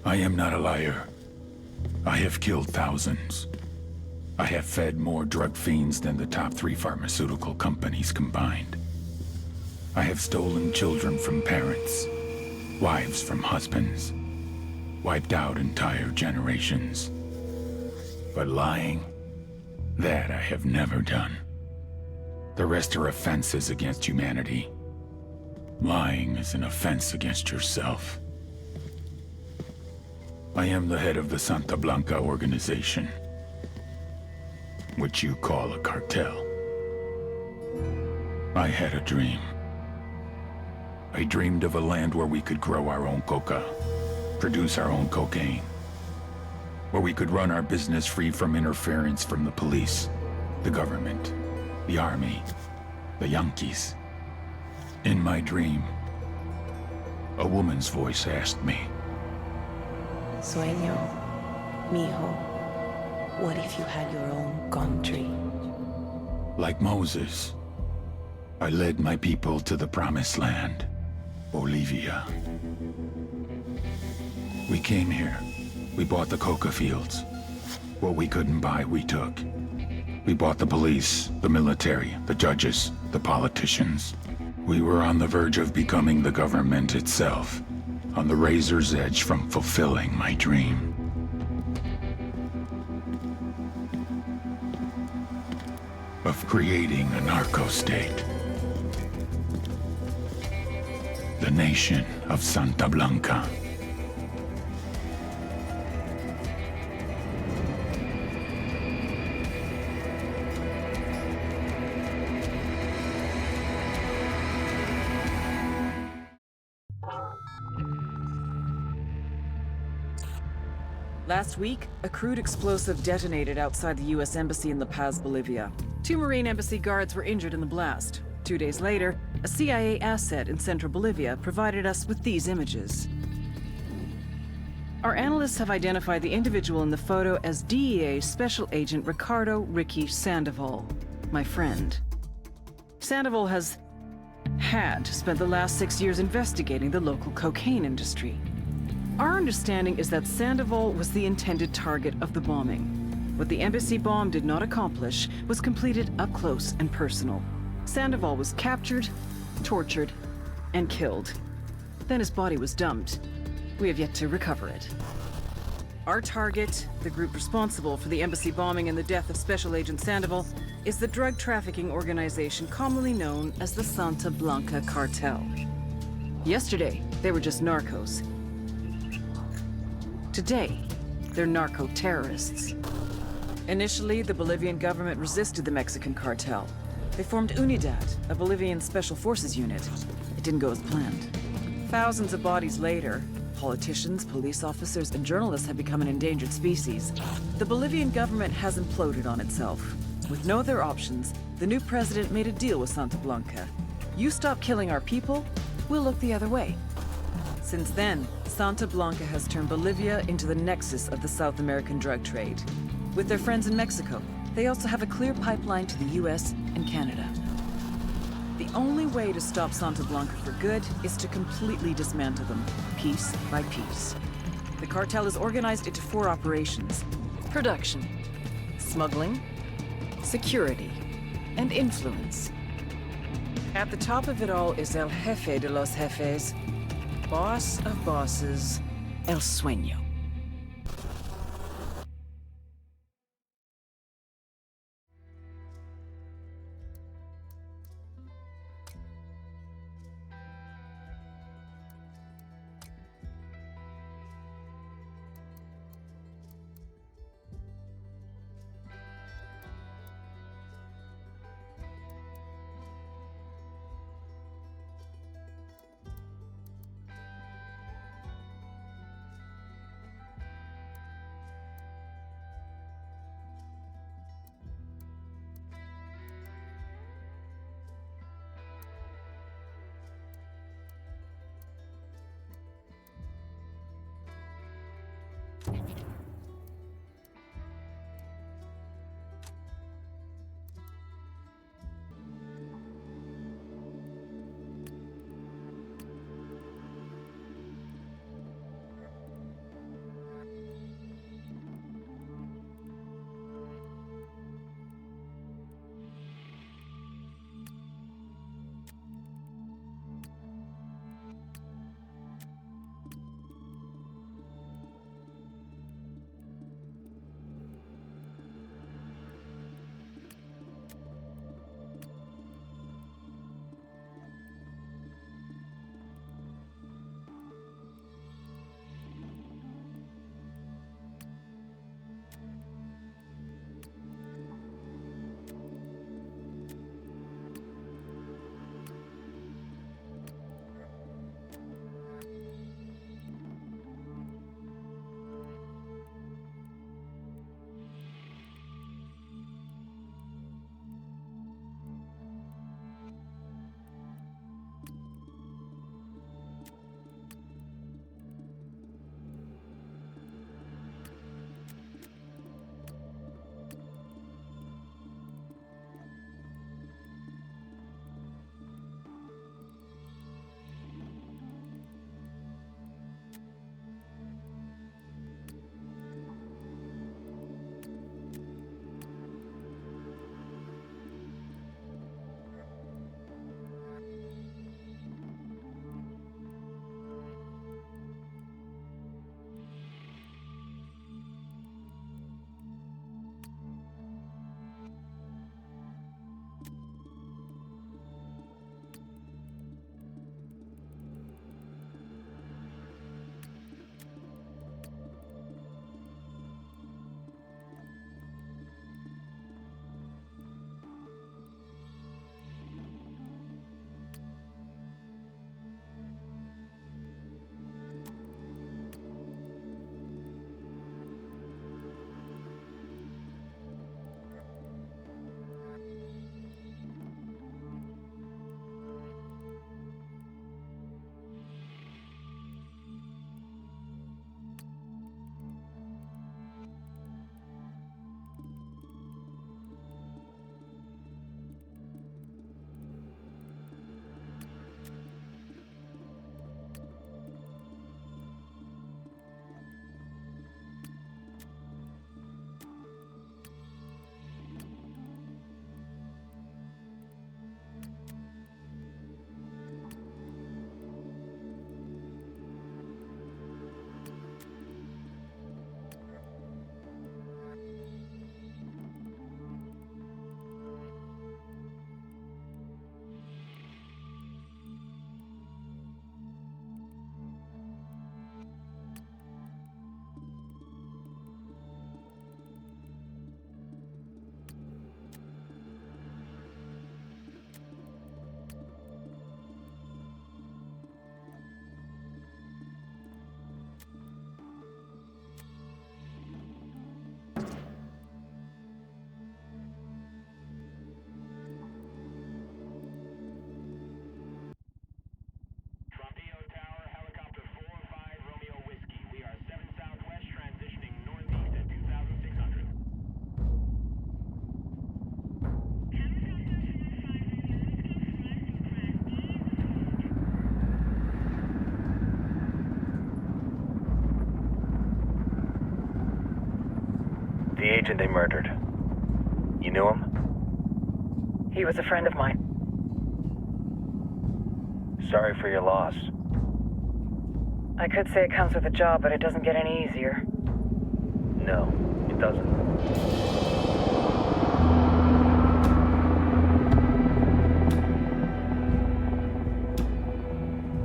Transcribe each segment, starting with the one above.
I am not a liar. I have killed thousands. I have fed more drug fiends than the top 3 pharmaceutical companies combined. I have stolen children from parents, wives from husbands, wiped out entire generations. But lying, that I have never done. The rest are offenses against humanity. Lying is an offense against yourself. I am the head of the Santa Blanca organization, which you call a cartel. I had a dream. I dreamed of a land where we could grow our own coca, produce our own cocaine, where we could run our business free from interference from the police, the government, the army, the Yankees. In my dream, a woman's voice asked me, Sueño, mijo, what if you had your own country? like Moses, I led my people to the promised land, Bolivia. We came here. We bought the coca fields. What we couldn't buy, we took. We bought the police, the military, the judges, the politicians. We were on the verge of becoming the government itself, on the razor's edge from fulfilling my dream. Of creating a narco-state. The nation of Santa Blanca. Last week, a crude explosive detonated outside the U.S. Embassy in La Paz, Bolivia. 2 Marine Embassy guards were injured in the blast. 2 days later, a CIA asset in central Bolivia provided us with these images. Our analysts have identified the individual in the photo as DEA Special Agent Ricardo Ricky Sandoval, my friend. Sandoval had spent the last 6 years investigating the local cocaine industry. Our understanding is that Sandoval was the intended target of the bombing. What the embassy bomb did not accomplish was completed up close and personal. Sandoval was captured, tortured, and killed. Then his body was dumped. We have yet to recover it. Our target, the group responsible for the embassy bombing and the death of Special Agent Sandoval, is the drug trafficking organization commonly known as the Santa Blanca cartel. Yesterday, they were just narcos. Today, they're narco-terrorists. Initially, the Bolivian government resisted the Mexican cartel. They formed UNIDAD, a Bolivian special forces unit. It didn't go as planned. Thousands of bodies later, politicians, police officers, and journalists have become an endangered species. The Bolivian government has imploded on itself. With no other options, the new president made a deal with Santa Blanca. You stop killing our people, we'll look the other way. Since then, Santa Blanca has turned Bolivia into the nexus of the South American drug trade. With their friends in Mexico, they also have a clear pipeline to the US and Canada. The only way to stop Santa Blanca for good is to completely dismantle them, piece by piece. The cartel is organized into 4 operations: production, smuggling, security, and influence. At the top of it all is El Jefe de los Jefes, boss of bosses, El Sueño. The agent they murdered. You knew him? He was a friend of mine. Sorry for your loss. I could say it comes with a job, but it doesn't get any easier. No, it doesn't.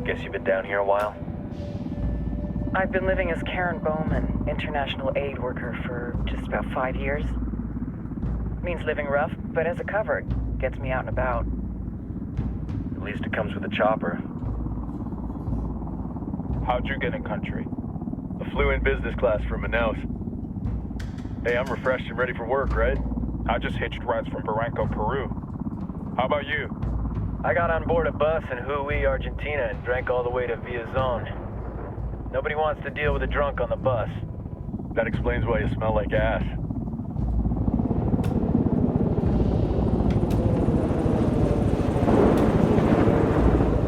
Guess you've been down here a while? I've been living as Karen Bowman, international aid worker, for just about 5 years. Means living rough, but as a cover, it gets me out and about. At least it comes with a chopper. How'd you get in country? I flew in business class from Manaus. Hey, I'm refreshed and ready for work, right? I just hitched rides from Barranco, Peru. How about you? I got on board a bus in Jujuy, Argentina, and drank all the way to Villazon. Nobody wants to deal with a drunk on the bus. That explains why you smell like ass.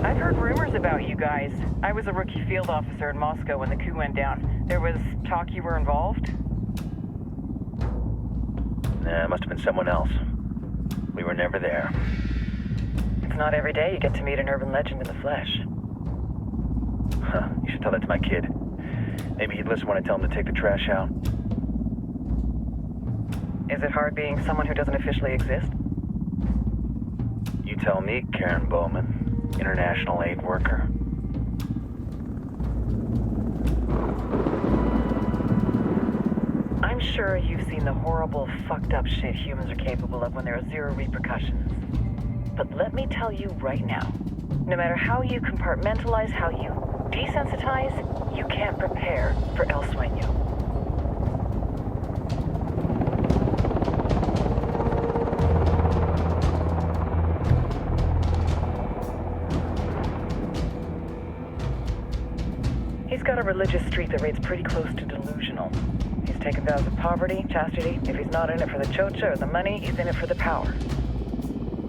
I've heard rumors about you guys. I was a rookie field officer in Moscow when the coup went down. There was talk you were involved? Nah, it must have been someone else. We were never there. It's not every day you get to meet an urban legend in the flesh. Huh, you should tell that to my kid. Maybe he'd listen when I tell him to take the trash out. Is it hard being someone who doesn't officially exist? You tell me, Karen Bowman, international aid worker. I'm sure you've seen the horrible, fucked up shit humans are capable of when there are zero repercussions. But let me tell you right now, no matter how you compartmentalize, how you desensitize, you can't prepare for El Sueño. He's got a religious streak that rates pretty close to delusional. He's taken vows of poverty, chastity. If he's not in it for the chocha or the money, he's in it for the power.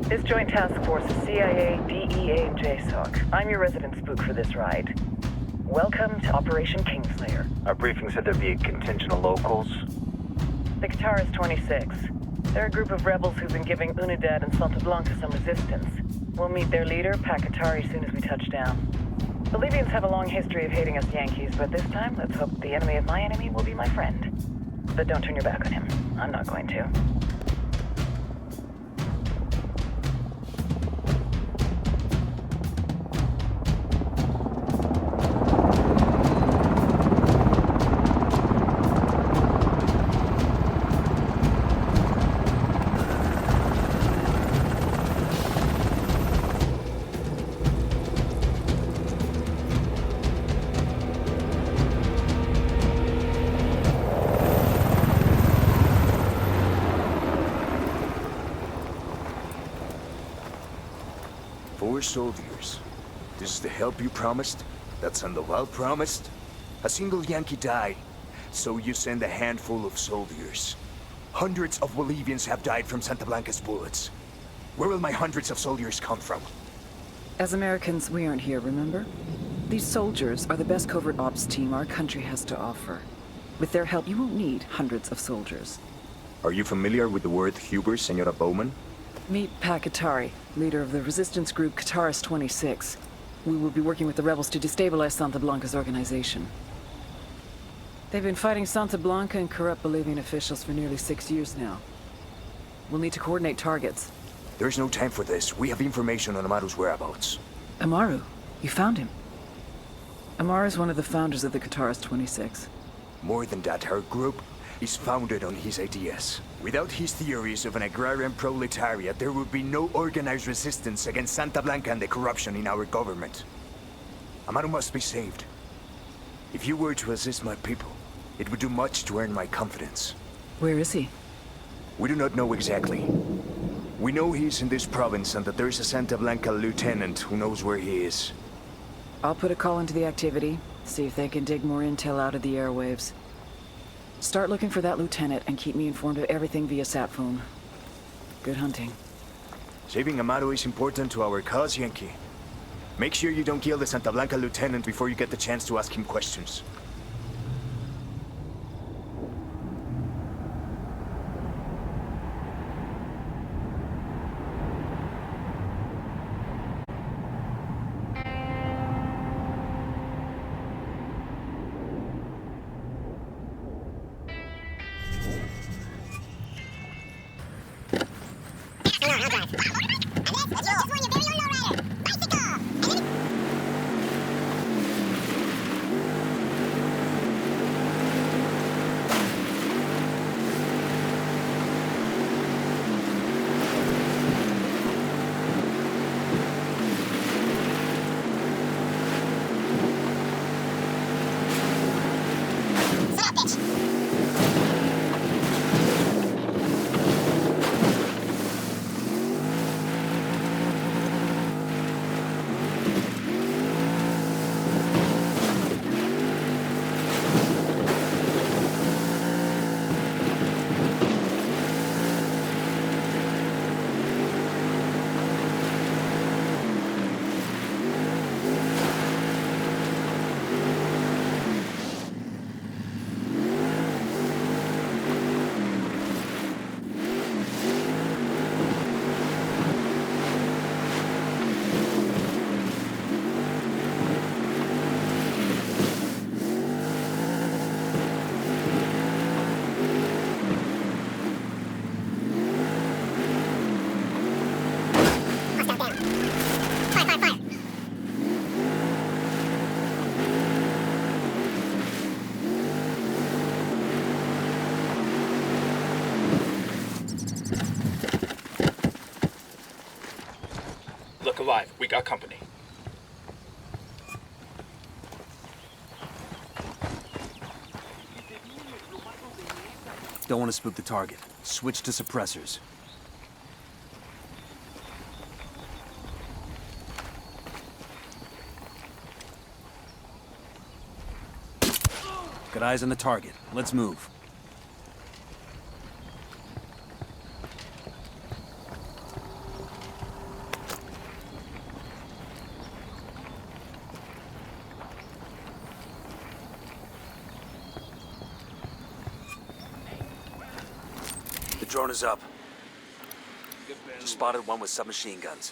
This joint task force is CIA, DEA, and JSOC. I'm your resident spook for this ride. Welcome to Operation Kingslayer. Our briefing said there'd be a contingent of locals. The Qatar is 26. They're a group of rebels who've been giving Unidad and Santa Blanca some resistance. We'll meet their leader, Pakatari, as soon as we touch down. Bolivians have a long history of hating us Yankees, but this time, let's hope the enemy of my enemy will be my friend. But don't turn your back on him. I'm not going to. Soldiers. This is the help you promised? That Sandoval promised? A single Yankee died, so you send a handful of soldiers. Hundreds of Bolivians have died from Santa Blanca's bullets. Where will my hundreds of soldiers come from? As Americans, we aren't here, remember? These soldiers are the best covert ops team our country has to offer. With their help, you won't need hundreds of soldiers. Are you familiar with the word Huber, Senora Bowman? Meet Pakatari, leader of the resistance group Qatar's 26. We will be working with the rebels to destabilize Santa Blanca's organization. They've been fighting Santa Blanca and corrupt Bolivian officials for nearly 6 years now. We'll need to coordinate targets. There's no time for this. We have information on Amaru's whereabouts. Amaru? You found him? Amaru is one of the founders of the Qatar's 26. More than that, her group is founded on his ideas. Without his theories of an agrarian proletariat, there would be no organized resistance against Santa Blanca and the corruption in our government. Amaru must be saved. If you were to assist my people, it would do much to earn my confidence. Where is he? We do not know exactly. We know he's in this province and that there's a Santa Blanca lieutenant who knows where he is. I'll put a call into the activity, see if they can dig more intel out of the airwaves. Start looking for that lieutenant and keep me informed of everything via sat phone. Good hunting. Saving Amaru is important to our cause, Yankee. Make sure you don't kill the Santa Blanca lieutenant before you get the chance to ask him questions. Look alive. We got company. Don't want to spook the target. Switch to suppressors. Got eyes on the target. Let's move. The drone is up. Just spotted one with submachine guns.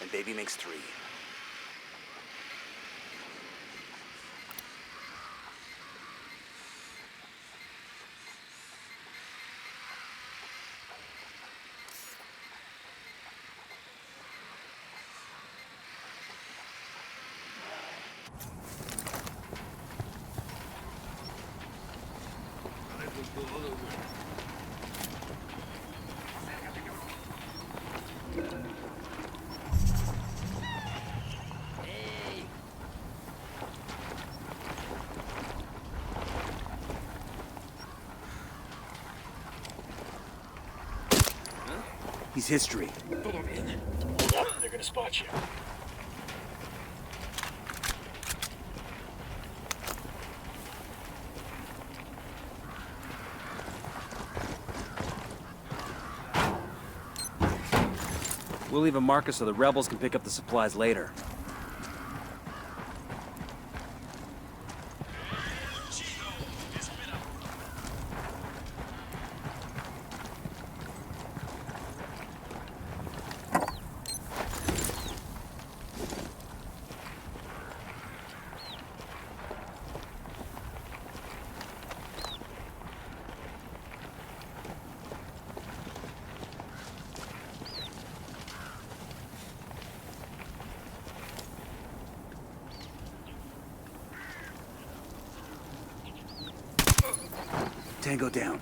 And baby makes 3. He's history. Hold up. They're gonna spot you. We'll leave a marker so the rebels can pick up the supplies later. Tango down.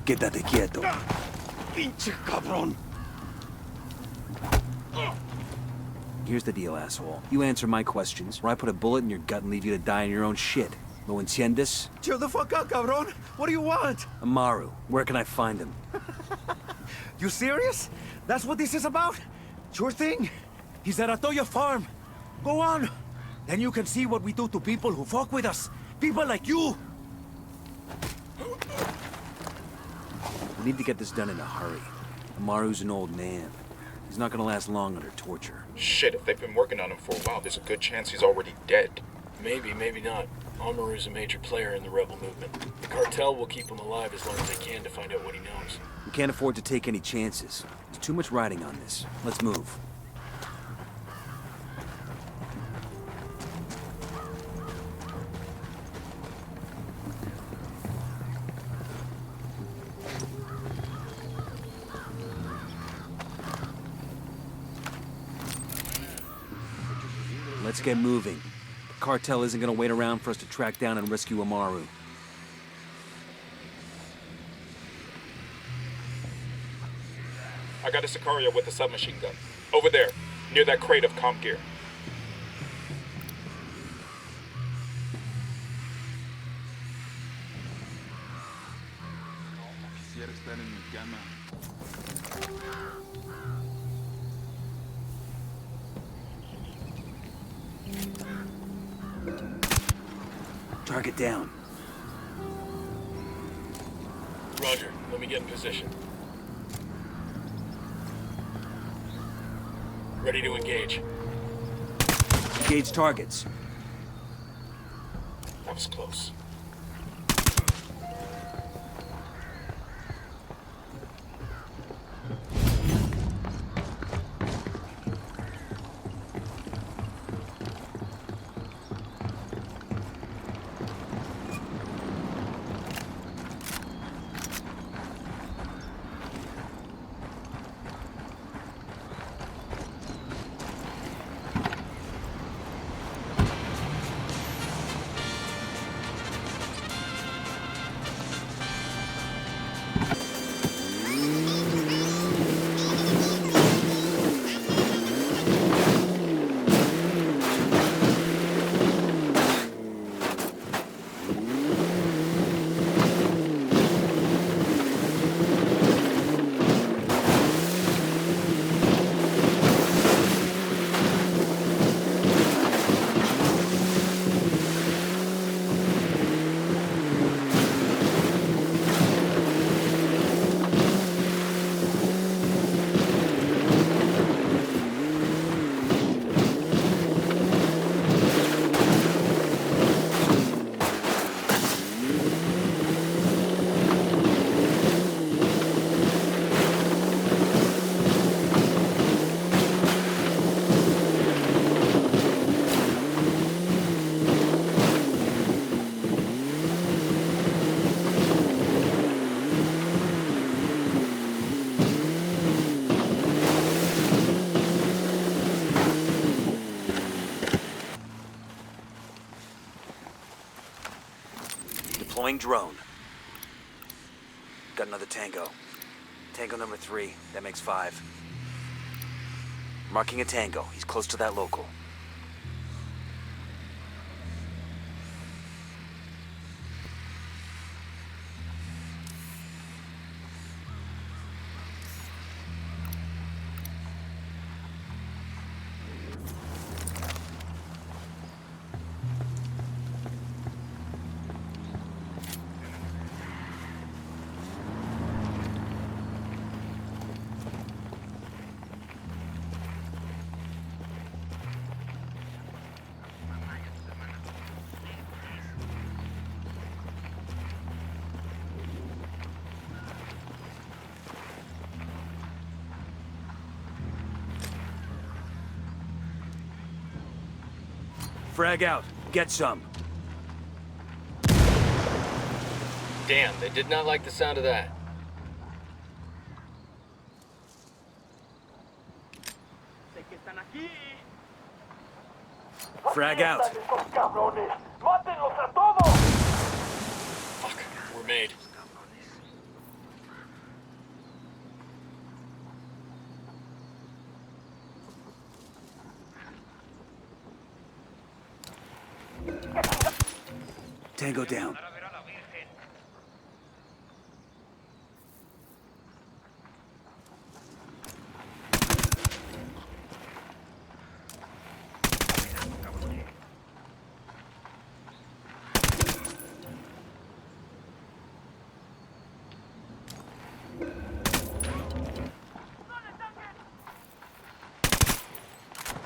Quédate quieto. Pinche cabrón. Here's the deal, asshole. You answer my questions, or I put a bullet in your gut and leave you to die in your own shit. ¿Lo entiendes? Chill the fuck out, cabrón. What do you want? Amaru, where can I find him? You serious? That's what this is about? Sure thing. He's at Atoya Farm. Go on. Then you can see what we do to people who fuck with us. People like you! We need to get this done in a hurry. Amaru's an old man. He's not gonna last long under torture. Shit, if they've been working on him for a while, there's a good chance he's already dead. Maybe, maybe not. Amaru's a major player in the rebel movement. The cartel will keep him alive as long as they can to find out what he knows. We can't afford to take any chances. There's too much riding on this. Let's move. Let's get moving. The cartel isn't gonna wait around for us to track down and rescue Amaru. I got a Sicario with a submachine gun. Over there, near that crate of comp gear. Target down. Roger, let me get in position. Ready to engage. Engage targets. That was close. Deploying drone. Got another tango. Tango number 3. That makes 5. Marking a tango. He's close to that local. Frag out. Get some. Damn, they did not like the sound of that. Frag out. Fuck, we're made. Tango down.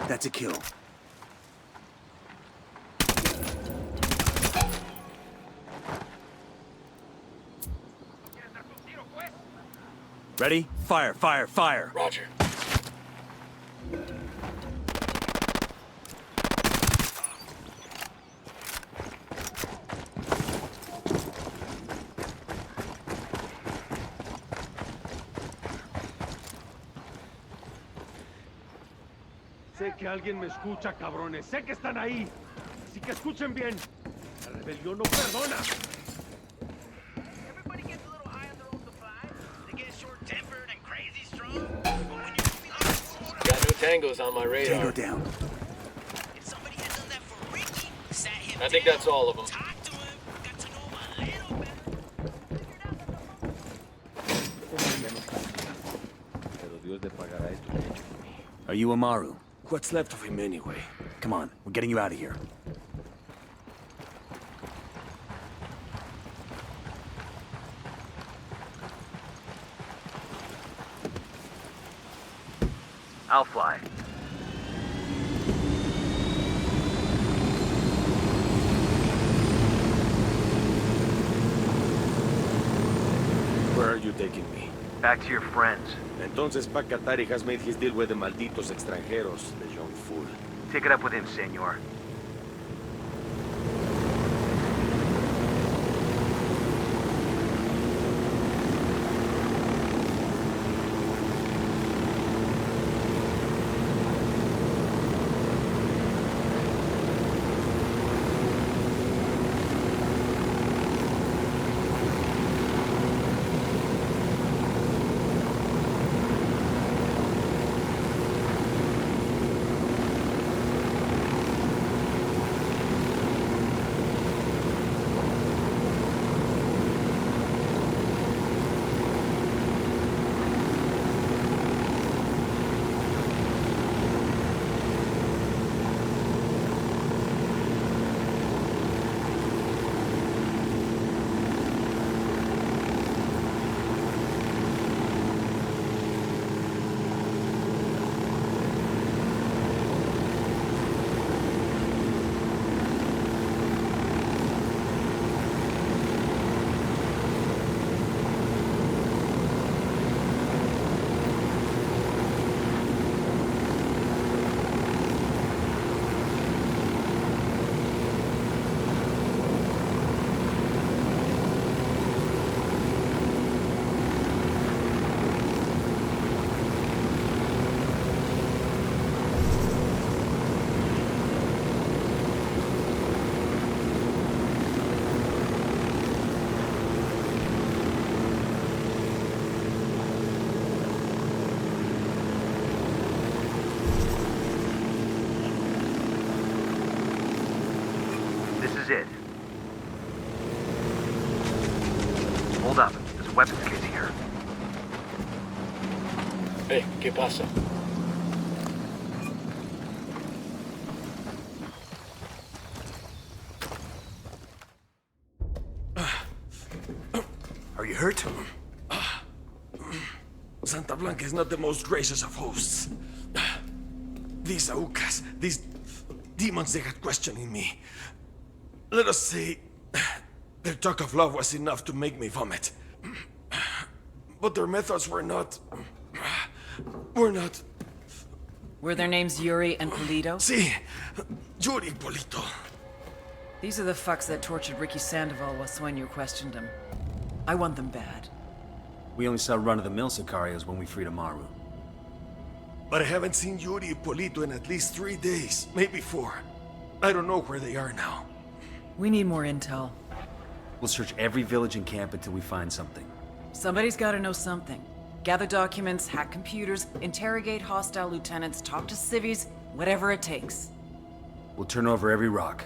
That's a kill. Ready? Fire, fire, fire! Roger. Sé que alguien me escucha, cabrones. Sé que están ahí. Así que escuchen bien. La rebelión no perdona. Everybody gets a little high on their own supply. They get short-tempered and crazy strong. But when you give me like Got no tangos on my radar. Tango down. if somebody had done that for Ricky, sat him I think down, that's all of them. talked to him, got to know him a little better. Are you Amaru? What's left of him anyway? Come on, we're getting you out of here. I'll fly. Where are you taking me? Back to your friends. Entonces Pacatari has made his deal with the malditos extranjeros, the young fool. Take it up with him, senor. It. Hold up. There's a weapons case here. Hey, ¿qué pasa? Are you hurt? Santa Blanca is not the most gracious of hosts. These Aucas, these demons they had questioning me. Let us say, their talk of love was enough to make me vomit. But their methods were not... Were their names Yuri and Polito? Si, Yuri Polito. These are the fucks that tortured Ricky Sandoval while Sueño questioned him. I want them bad. We only saw run-of-the-mill Sicarios when we freed Amaru. But I haven't seen Yuri and Polito in at least 3 days, maybe 4. I don't know where they are now. We need more intel. We'll search every village and camp until we find something. Somebody's gotta know something. Gather documents, hack computers, interrogate hostile lieutenants, talk to civvies, whatever it takes. We'll turn over every rock.